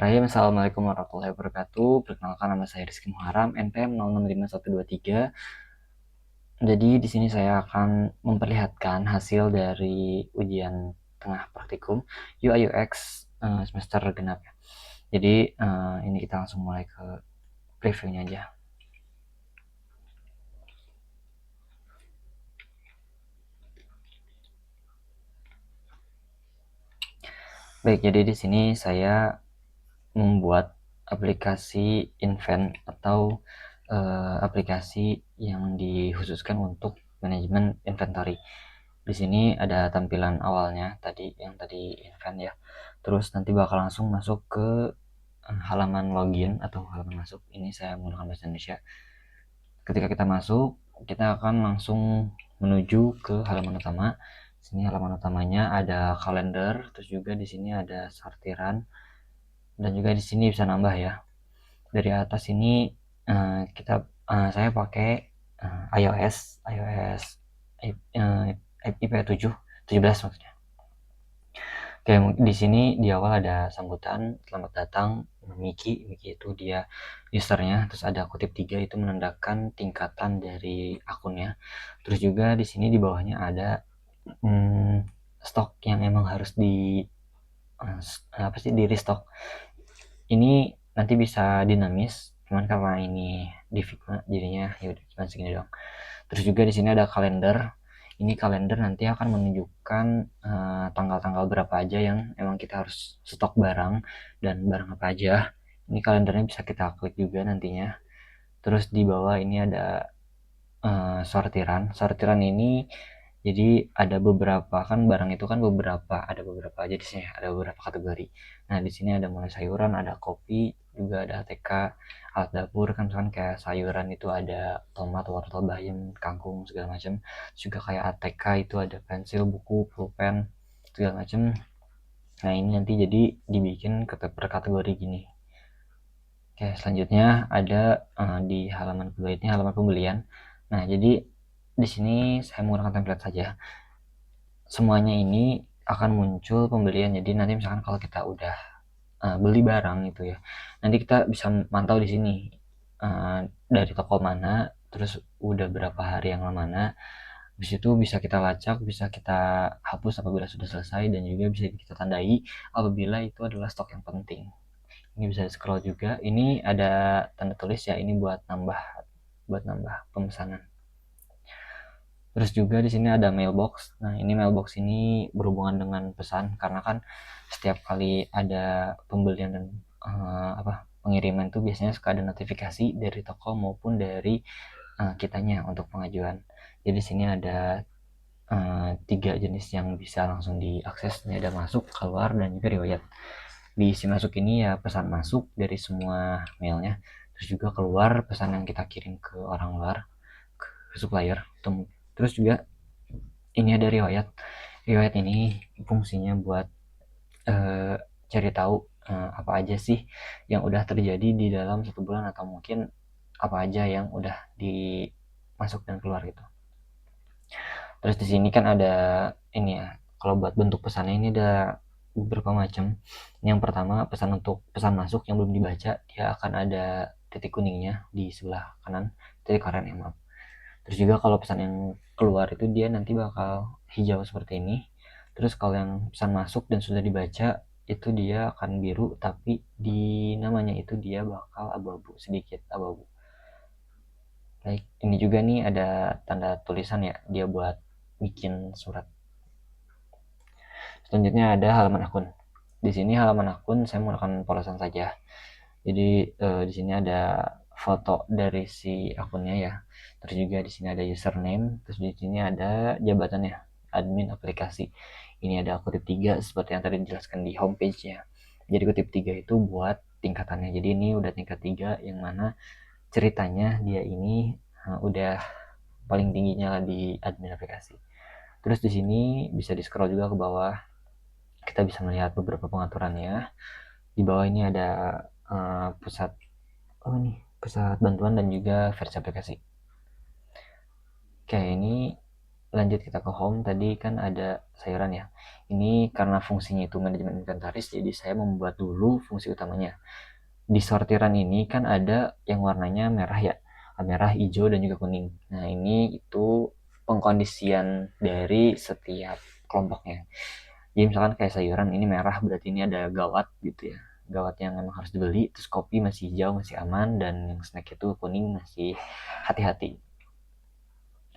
Assalamualaikum warahmatullahi wabarakatuh. Perkenalkan, nama saya Rizky Muharam, NPM 065123. Jadi di sini saya akan memperlihatkan hasil dari ujian tengah praktikum UI UX semester genap. Jadi ini kita langsung mulai ke previewnya aja. Baik, jadi di sini saya membuat aplikasi Invent atau aplikasi yang dikhususkan untuk manajemen inventory. Di sini ada tampilan awalnya yang tadi Invent ya. Terus nanti bakal langsung masuk ke halaman login atau halaman masuk. Ini saya menggunakan bahasa Indonesia. Ketika kita masuk, kita akan langsung menuju ke halaman utama. Sini halaman utamanya ada kalender, terus juga di sini ada sortiran, dan juga di sini bisa nambah ya. Dari atas ini saya pakai iOS IP 17 maksudnya. Oke, di sini di awal ada sambutan, selamat datang Miki itu dia usernya, terus ada kutip 3 itu menandakan tingkatan dari akunnya. Terus juga di sini di bawahnya ada stok yang emang harus di restock. Ini nanti bisa dinamis, cuman karena ini di Figma jadinya ya udah cuma segini doang. Terus juga di sini ada kalender. Ini kalender nanti akan menunjukkan tanggal-tanggal berapa aja yang emang kita harus stok barang dan barang apa aja. Ini kalendernya bisa kita klik juga nantinya. Terus di bawah ini ada sortiran. Sortiran ini jadi ada beberapa, kan barang itu kan ada beberapa aja di sini, ada beberapa kategori. Nah, di sini ada mulai sayuran, ada kopi, juga ada ATK, alat dapur kan, misalkan kayak sayuran itu ada tomat, wortel, bayam, kangkung segala macam. Juga kayak ATK itu ada pensil, buku, pulpen segala macam. Nah, ini nanti jadi dibikin per kategori gini. Oke, selanjutnya ada di halaman kedua ini halaman pembelian. Nah, jadi di sini saya menggunakan template saja. Semuanya ini akan muncul pembelian. Jadi nanti misalkan kalau kita udah beli barang itu ya, nanti kita bisa mantau di sini dari toko mana, terus udah berapa hari yang mana. Habis itu bisa kita lacak, bisa kita hapus apabila sudah selesai, dan juga bisa kita tandai apabila itu adalah stok yang penting. Ini bisa di scroll juga. Ini ada tanda tulis ya, ini buat nambah pemesanan. Terus juga di sini ada mailbox. Nah, ini mailbox ini berhubungan dengan pesan, karena kan setiap kali ada pembelian dan pengiriman itu biasanya suka ada notifikasi dari toko maupun dari kitanya untuk pengajuan. Jadi di sini ada 3 jenis yang bisa langsung diakses. Ini ada masuk, keluar, dan juga riwayat. Di isi masuk ini ya pesan masuk dari semua mailnya. Terus juga keluar pesan yang kita kirim ke orang luar, ke supplier. Terus juga ini ada riwayat. Riwayat ini fungsinya buat cari tahu apa aja sih yang udah terjadi di dalam 1 bulan, atau mungkin apa aja yang udah dimasuk dan keluar gitu. Terus di sini kan ada ini ya, kalau buat bentuk pesannya ini ada beberapa macam. Yang pertama, pesan masuk yang belum dibaca, dia akan ada titik kuningnya di sebelah kanan, titik oranye, maaf. Terus juga kalau pesan yang keluar itu dia nanti bakal hijau seperti ini. Terus kalau yang pesan masuk dan sudah dibaca itu dia akan biru, tapi di namanya itu dia bakal abu-abu, sedikit abu-abu. Baik, ini juga nih ada tanda tulisan ya, dia buat bikin surat. Selanjutnya ada halaman akun. Di sini halaman akun saya menggunakan polosan saja. Jadi di sini ada foto dari si akunnya ya. Terus juga di sini ada username, terus di sini ada jabatannya, admin aplikasi. Ini ada kutip 3 seperti yang tadi dijelaskan di homepage-nya. Jadi kutip 3 itu buat tingkatannya. Jadi ini udah tingkat 3 yang mana ceritanya dia ini udah paling tingginya lah di admin aplikasi. Terus di sini bisa di scroll juga ke bawah. Kita bisa melihat beberapa pengaturannya. Di bawah ini ada pusat bantuan dan juga versi aplikasi. Oke, ini lanjut kita ke home, tadi kan ada sayuran ya. Ini karena fungsinya itu manajemen inventaris, jadi saya membuat dulu fungsi utamanya. Di sortiran ini kan ada yang warnanya merah ya, merah, hijau, dan juga kuning. Nah, ini itu pengkondisian dari setiap kelompoknya. Jadi misalkan kayak sayuran ini merah, berarti ini ada gawat gitu ya. Gawat yang memang harus dibeli, terus kopi masih hijau, masih aman, dan yang snack itu kuning, masih hati-hati.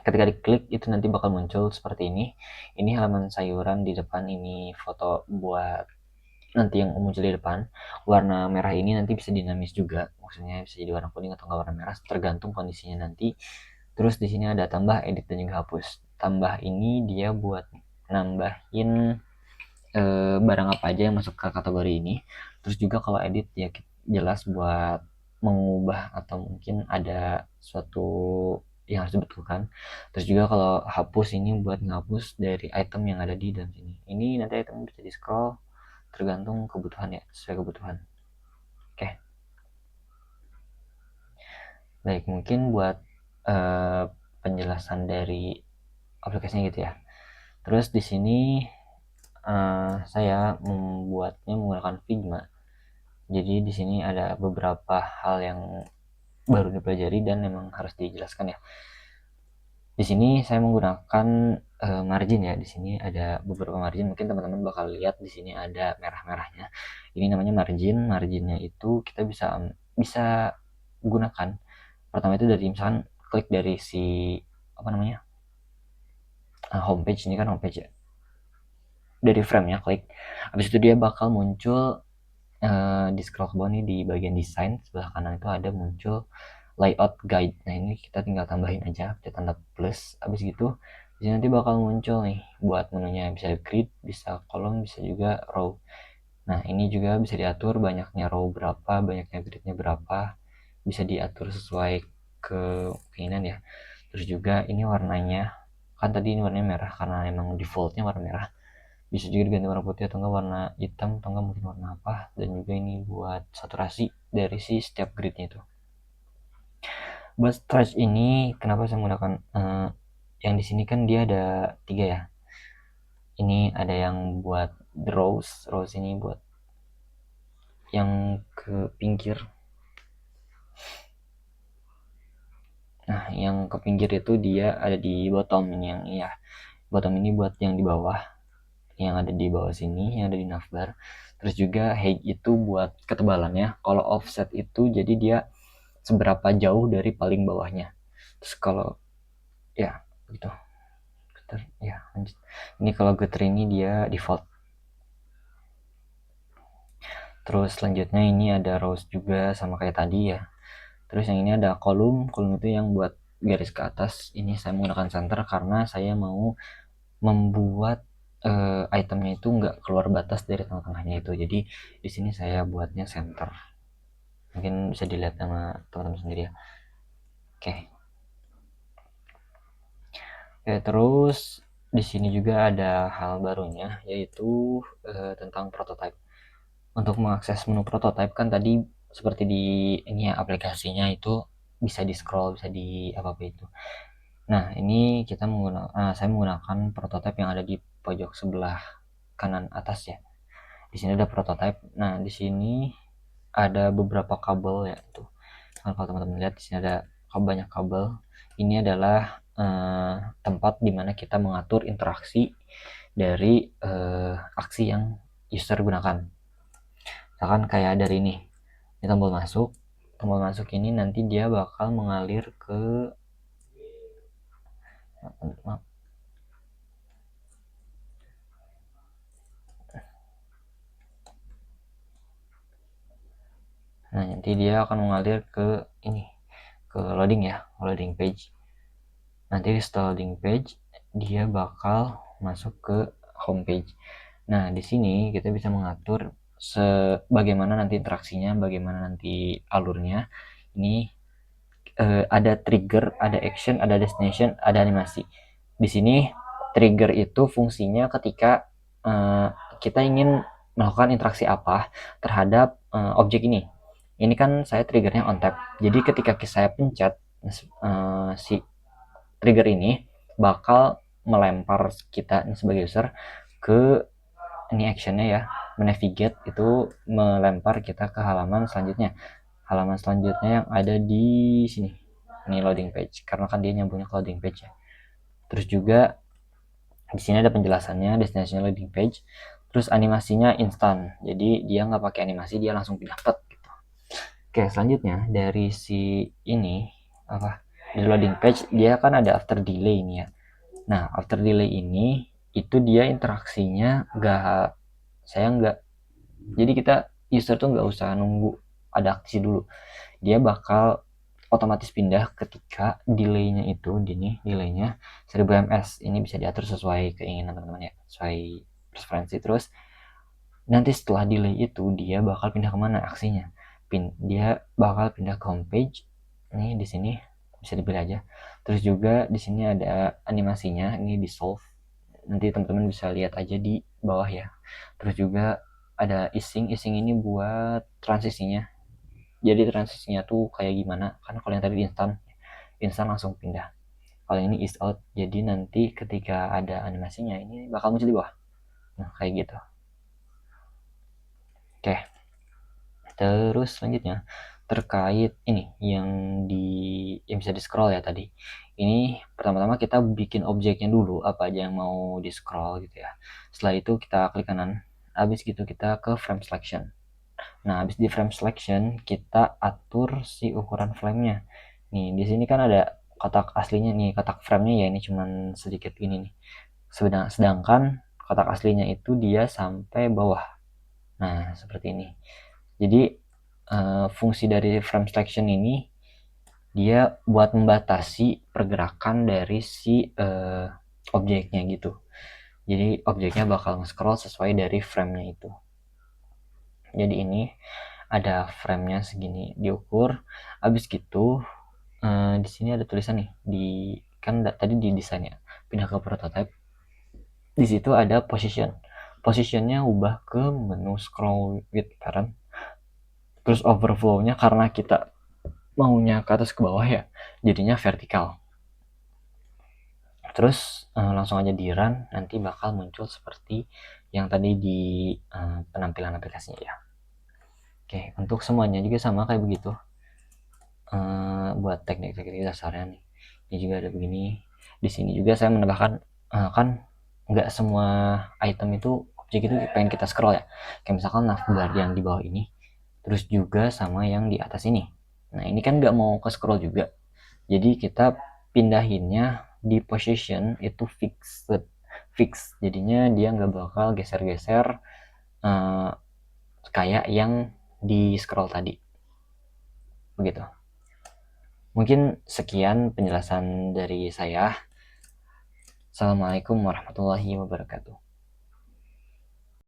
Ketika diklik itu nanti bakal muncul seperti ini. Ini halaman sayuran di depan, ini foto buat nanti yang muncul di depan. Warna merah ini nanti bisa dinamis juga, maksudnya bisa jadi warna kuning atau nggak warna merah, tergantung kondisinya nanti. Terus di sini ada tambah, edit, dan juga hapus. Tambah ini dia buat nambahin barang apa aja yang masuk ke kategori ini. Terus juga kalau edit ya jelas buat mengubah atau mungkin ada suatu yang harus dibetulkan. Terus juga kalau hapus ini buat ngapus dari item yang ada di dalam sini. Ini nanti item bisa di scroll tergantung kebutuhan ya, sesuai kebutuhan. Oke. Baik, mungkin buat penjelasan dari aplikasinya gitu ya. Terus di sini saya membuatnya menggunakan Figma. Jadi di sini ada beberapa hal yang baru dipelajari dan memang harus dijelaskan ya. Di sini saya menggunakan margin ya. Di sini ada beberapa margin. Mungkin teman-teman bakal lihat di sini ada merah-merahnya. Ini namanya margin. Marginnya itu kita bisa gunakan. Pertama itu dari misalkan klik dari si apa namanya homepage, ini kan homepage ya. Dari frame-nya klik. Habis itu dia bakal muncul di scroll ke bawah nih di bagian desain sebelah kanan itu ada muncul layout guide. Nah, ini kita tinggal tambahin aja, kita tanda plus. Habis gitu di sini nanti bakal muncul nih buat menunya, bisa grid, bisa kolom, bisa juga row. Nah, ini juga bisa diatur banyaknya row berapa, banyaknya gridnya berapa, bisa diatur sesuai ke keinginan ya. Terus juga ini warnanya, kan tadi ini warnanya merah karena emang defaultnya warna merah, bisa juga diganti warna putih atau enggak warna hitam atau enggak mungkin warna apa. Dan juga ini buat saturasi dari si setiap gridnya itu. Buat stretch ini kenapa saya menggunakan yang di sini kan dia ada 3 ya. Ini ada yang buat rows ini buat yang ke pinggir. Nah, yang ke pinggir itu dia ada di bottom ini, yang ya bottom ini buat yang di bawah, yang ada di bawah sini, yang ada di navbar. Terus juga height itu buat ketebalannya. Kalau offset itu jadi dia seberapa jauh dari paling bawahnya. Terus kalau ya gitu ya lanjut. Ini kalau getter ini dia default. Terus selanjutnya ini ada rows juga sama kayak tadi ya. Terus yang ini ada kolom itu yang buat garis ke atas. Ini saya menggunakan center karena saya mau membuat itemnya itu nggak keluar batas dari tengah-tengahnya itu. Jadi di sini saya buatnya center. Mungkin bisa dilihat sama teman-teman sendiri ya. Oke. Oke, terus di sini juga ada hal barunya, yaitu tentang prototype. Untuk mengakses menu prototype kan tadi seperti di ini ya, aplikasinya itu bisa di scroll, bisa di apa itu. Nah, ini saya menggunakan prototype yang ada di pojok sebelah kanan atas ya. Di sini ada prototype. Nah, di sini ada beberapa kabel ya tuh. Nah, kalau teman-teman lihat di sini ada banyak kabel. Ini adalah tempat dimana kita mengatur interaksi dari aksi yang user gunakan. Misalkan kayak dari ini tombol masuk ini nanti dia bakal mengalir ke nah nanti dia akan mengalir ke ini, ke loading page. Nanti setelah loading page dia bakal masuk ke home page. Nah, di sini kita bisa mengatur bagaimana nanti interaksinya, bagaimana nanti alurnya. Ini ada trigger, ada action, ada destination, ada animasi. Di sini trigger itu fungsinya ketika kita ingin melakukan interaksi apa terhadap objek ini. Ini kan saya triggernya on tap. Jadi ketika saya pencet si trigger ini bakal melempar kita nih sebagai user ke ini actionnya ya, menavigate itu melempar kita ke halaman selanjutnya yang ada di sini, ini loading page, karena kan dia nyambungnya ke loading page ya. Terus juga di sini ada penjelasannya, destination loading page. Terus animasinya instan, jadi dia nggak pakai animasi, dia langsung pindah pet gitu. Oke, selanjutnya dari si ini apa, di loading page dia kan ada after delay ini ya. Nah, after delay ini itu dia interaksinya nggak, jadi kita user tuh nggak usah nunggu ada aksi dulu, dia bakal otomatis pindah ketika delaynya itu delaynya 1000 ms. Ini bisa diatur sesuai keinginan teman-teman ya, sesuai preferensi. Terus nanti setelah delay itu dia bakal pindah kemana aksinya, dia bakal pindah ke homepage. Ini di sini bisa dipilih aja. Terus juga di sini ada animasinya, ini di solve, nanti teman-teman bisa lihat aja di bawah ya. Terus juga ada easing ini buat transisinya, jadi transisinya tuh kayak gimana, kan kalau yang tadi instan langsung pindah, kalau ini is out, jadi nanti ketika ada animasinya ini bakal muncul di bawah, nah kayak gitu. Oke, terus selanjutnya terkait ini yang bisa di scroll ya tadi. Ini pertama-tama kita bikin objeknya dulu, apa aja yang mau di scroll gitu ya. Setelah itu kita klik kanan, habis gitu kita ke frame selection. Nah, habis di frame selection kita atur si ukuran frame-nya. Nih, di sini kan ada kotak aslinya nih, kotak frame-nya ya ini cuman sedikit ini nih. Sedangkan kotak aslinya itu dia sampai bawah. Nah, seperti ini. Jadi fungsi dari frame selection ini dia buat membatasi pergerakan dari si objeknya gitu. Jadi objeknya bakal nge-scroll sesuai dari frame-nya itu. Jadi ini ada frame-nya segini diukur, habis gitu di sini ada tulisan nih, kan tadi di desainnya pindah ke prototype, di situ ada positionnya ubah ke menu scroll with parent. Terus overflow-nya karena kita maunya ke atas ke bawah ya, jadinya vertikal. Terus langsung aja di run, nanti bakal muncul seperti yang tadi di penampilan aplikasinya ya. Oke, untuk semuanya juga sama kayak begitu. Buat teknik-teknik dasarnya nih, ini juga ada begini. Di sini juga saya menambahkan kan nggak semua item itu objek itu pengen kita scroll ya, kayak misalkan navbar yang di bawah ini, terus juga sama yang di atas ini. Nah ini kan nggak mau ke scroll juga, jadi kita pindahinnya di position itu fix, jadinya dia nggak bakal geser-geser kayak yang di scroll tadi begitu. Mungkin sekian penjelasan dari saya. Assalamualaikum warahmatullahi wabarakatuh.